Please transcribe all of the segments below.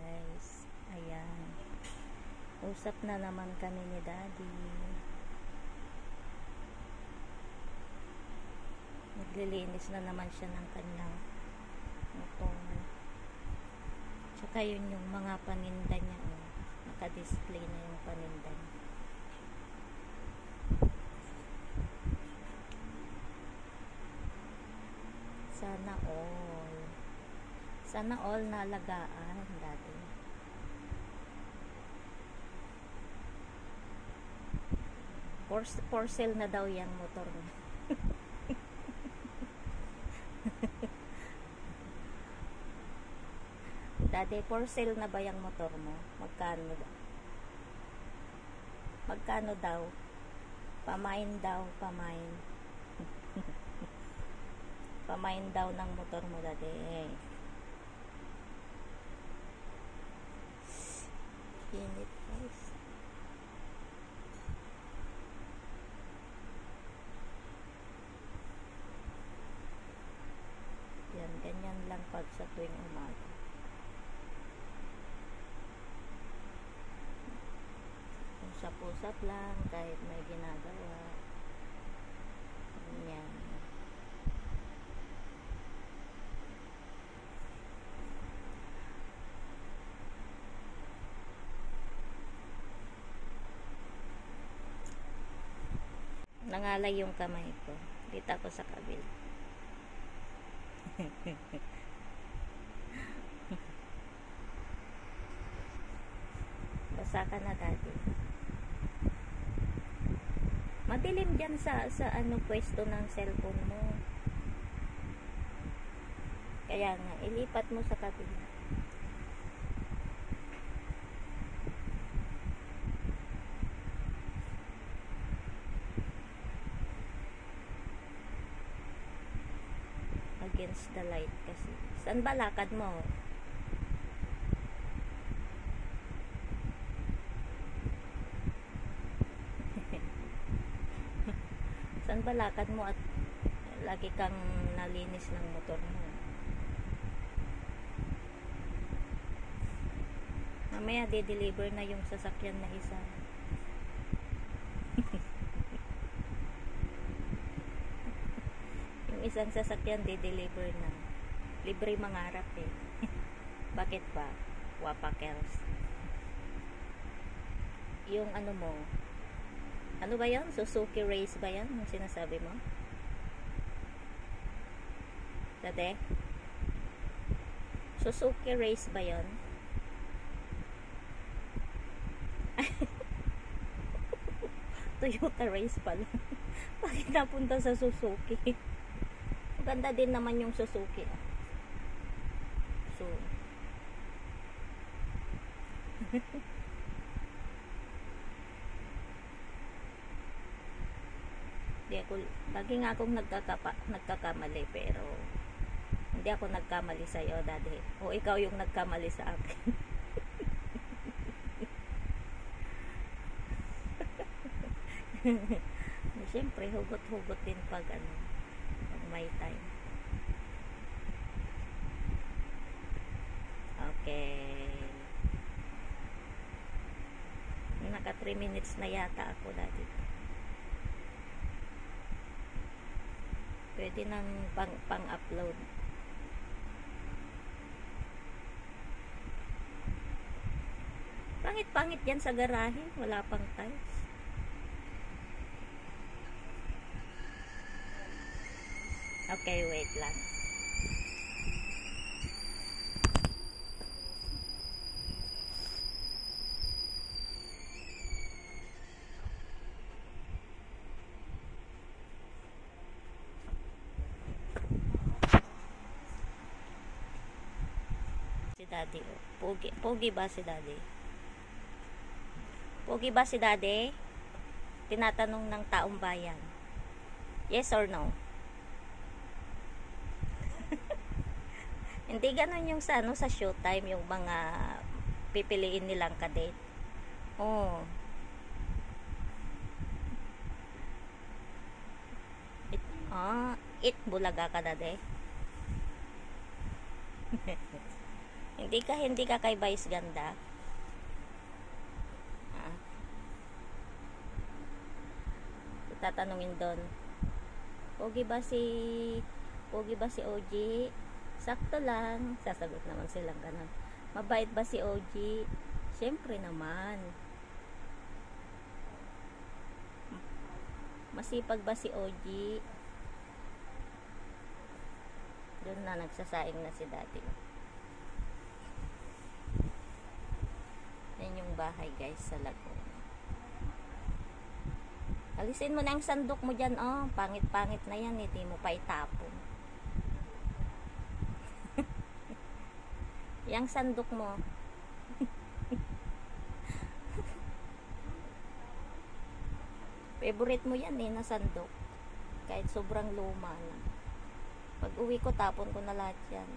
guys. Ayan. Usap na naman kami ni Daddy. Naglilinis na naman siya ng kanyang motor. Tsaka yun yung mga paninda niya. Oh. Naka-display na yung paninda niya. Sana all. Sana all nalagaan, Daddy. For sale na daw yung motor niya. Daddy, for sale na ba yung motor mo? Magkano daw? Magkano daw? Pamain daw, pamain. Pamain daw ng motor mo, Daddy. Init, guys. Yan, ganyan lang pag sa tuwing umaga. Usap-usap lang kahit may ginagawa. Yan. Nangalay yung kamay ko. Dito ako sa kabila. Basa ka na, Daddy. Madilim dyan sa ano pwesto ng cellphone mo. Kaya nga, ilipat mo sa kabila. Against the light kasi. Saan ba lakad mo? Saan ba lakad mo at lagi kang nalinis ng motor mo? Mamaya de-deliver na yung sasakyan na isa. Yung isang sasakyan de-deliver na. Libre mangarap eh. Bakit ba? Wapakels. Yung ano mo, ano ba yan? Suzuki Race ba yan? Yung sinasabi mo? Dade? Suzuki Race ba yan? Toyota Race pala. Bakit napunta sa Suzuki? Maganda din naman yung Suzuki. So, hindi ako, lagi nga akong nagkakamali, pero hindi ako nagkamali sa'yo, Daddy. O ikaw yung nagkamali sa akin. Siyempre, hugot-hugot din pag ano, pag may time. Okay. Naka 3 minutes na yata ako, Daddy. Pwede nang pang-upload. Pangit-pangit yan sa garahe. Wala pang tiles. Okay, wait lang. Si Daddy, oh. Pogi ba si Daddy? Pogi ba si Daddy? Tinatanong ng taong bayan. Yes or no? Hindi ganun yung sa, ano, sa showtime, yung mga pipiliin nilang kadate. Oh. Bulaga ka, Daddy. Hindi ka kay Vice ganda. Ah, tatanungin doon. Pogi ba si OG? Sakto lang. Sasagot naman silang ganun. Mabait ba si OG? Siyempre naman. Masipag ba si OG? Doon na nagsasaing na si daddy. Yan yung bahay guys sa Laguna. Alisin mo na yung sandok mo dyan, oh. Pangit-pangit na yan, hindi mo pa itapon. Yang sandok mo. Favorite mo yan na sandok. Kahit sobrang luma na. Pag uwi ko, tapon ko na lahat yan.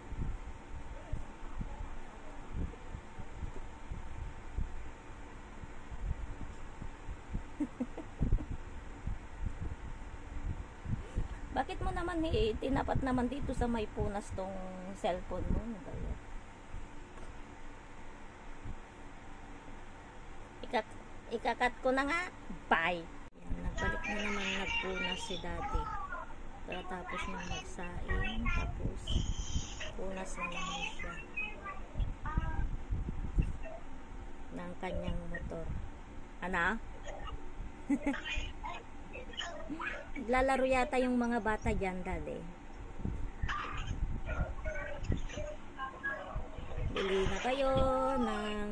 Bakit mo naman tinapat naman dito sa may punas tong cellphone mo? Ano ba yan? Ikakat ko na nga. Bye! Yan, nagbalik na naman nagpunas si daddy. Tapos na magsaing. Tapos punas na naman siya ng kanyang motor. Ano? Lalaro yata yung mga bata dyan, daddy. Bili na kayo ng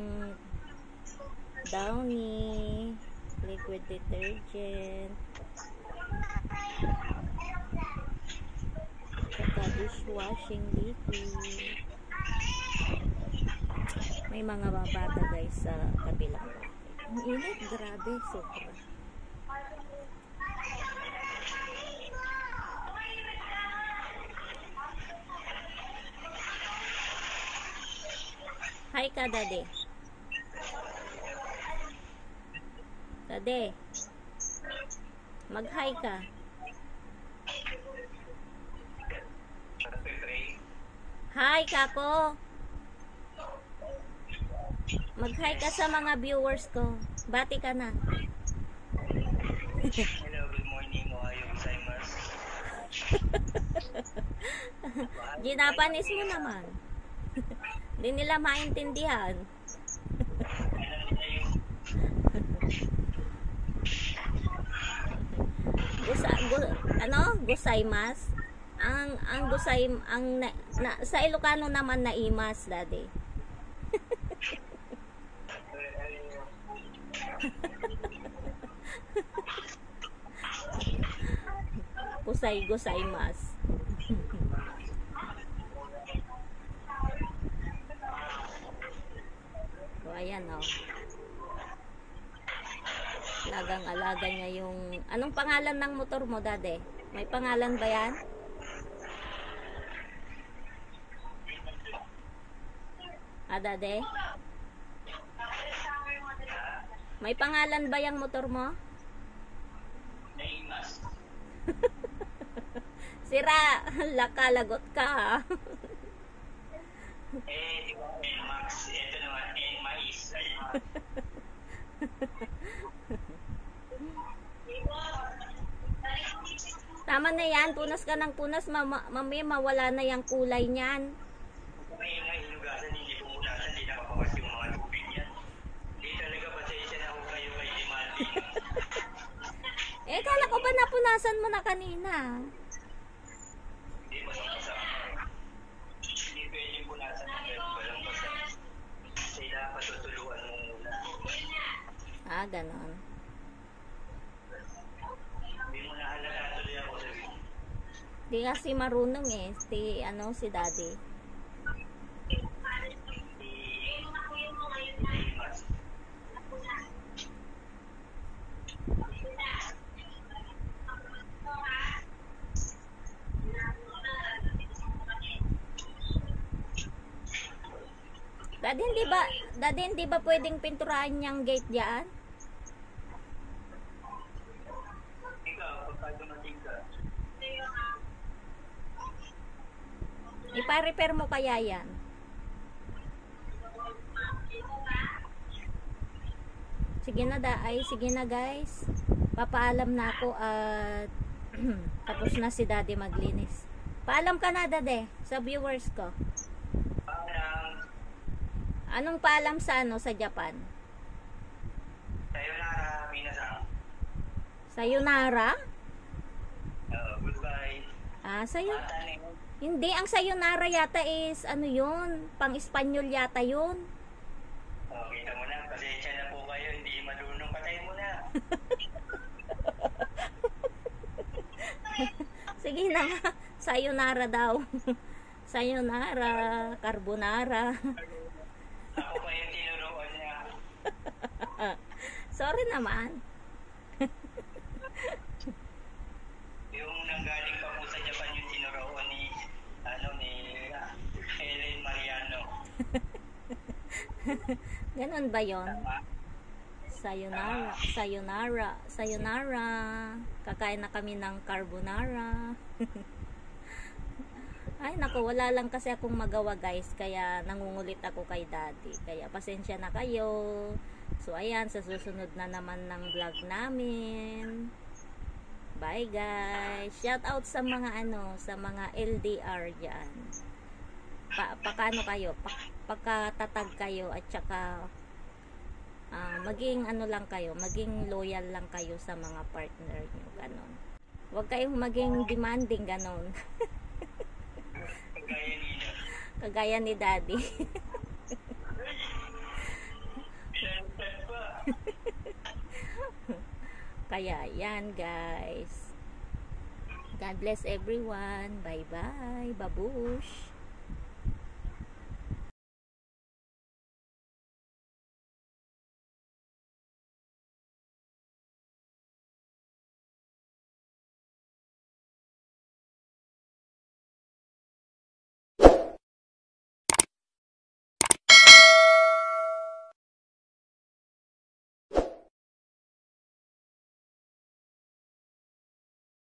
Downy liquid detergent, saka dishwashing liquid. May mga bata guys sa kabilang bahay. Ang init, grabe, sobra. Hi ka, daddy. Daddy. Mag-hi ka. Hi, kako. Mag-hi ka sa mga viewers ko. Bati ka na. Hello, good morning. Ohayo gozaimasu. Ginapanis mo naman. Hindi nila maintindihan. Gozaimasu. Ang sa Ilocano naman na imas, daddy. Gozaimasu. So, ayan, oh. Alagang-alaga niya yung... Anong pangalan ng motor mo, daddy? May pangalan ba yan? Daddy? May pangalan ba yung motor mo? Sira, lakalagot ka. Di ba, Max, ito naman, mais. Tama na yan, punas ka ng punas, mamaya mawala na yung kulay niyan. May hinugasan, hindi pumunasan, hindi napapawas yung mga tubig yan. Hindi talaga, pasensya na ako kayo kay demanding. Kala ko ba napunasan mo na kanina? Hindi mo sa hindi pwedeng punasan ng pero walang basa. Kailangan patutuluan mo muna. Ganon. Hindi mo na halata tuloy ako sa Di kasi marunong si daddy. Daddy, hindi ba pwedeng pinturahan niyang gate diyan? ikaw, pagka dumating ka. Ipa-repair mo kaya yan? sige na sige na guys. Papaalam na ako at tapos na si Daddy maglinis. Paalam ka na, Daddy, sa viewers ko. Parang, Anong paalam sa sa Japan? sayonara, minasan. Sayonara? Goodbye. Mata ni. Hindi, ang sayonara yata is yun, pang-Espanyol yata yun. Kita mo na, pasensya na po kayo, hindi marunong, patay mo na. Sige na nga, sayonara daw. Sayonara, carbonara. Ako pa yung tinuruan niya. Sorry naman. Yung nanggaling pa po sa Japan yung tinuruan ni Helen Mariano. Ganon ba yon? Sayonara, sayonara, sayonara. Kakain na kami ng carbonara. Ay nako, wala lang kasi akong magawa guys, kaya nangungulit ako kay Daddy. Kaya pasensya na kayo. So ayan, sa susunod na naman ng vlog namin. Bye guys. Shout out sa mga sa mga LDR diyan. Pakano kayo? Pagkatatag kayo at saka maging lang kayo, maging loyal lang kayo sa mga partner niyo, ganon. Huwag kayong maging demanding, ganon. Kagaya ni Daddy. Kaya yan guys. God bless everyone. Bye bye. Babush.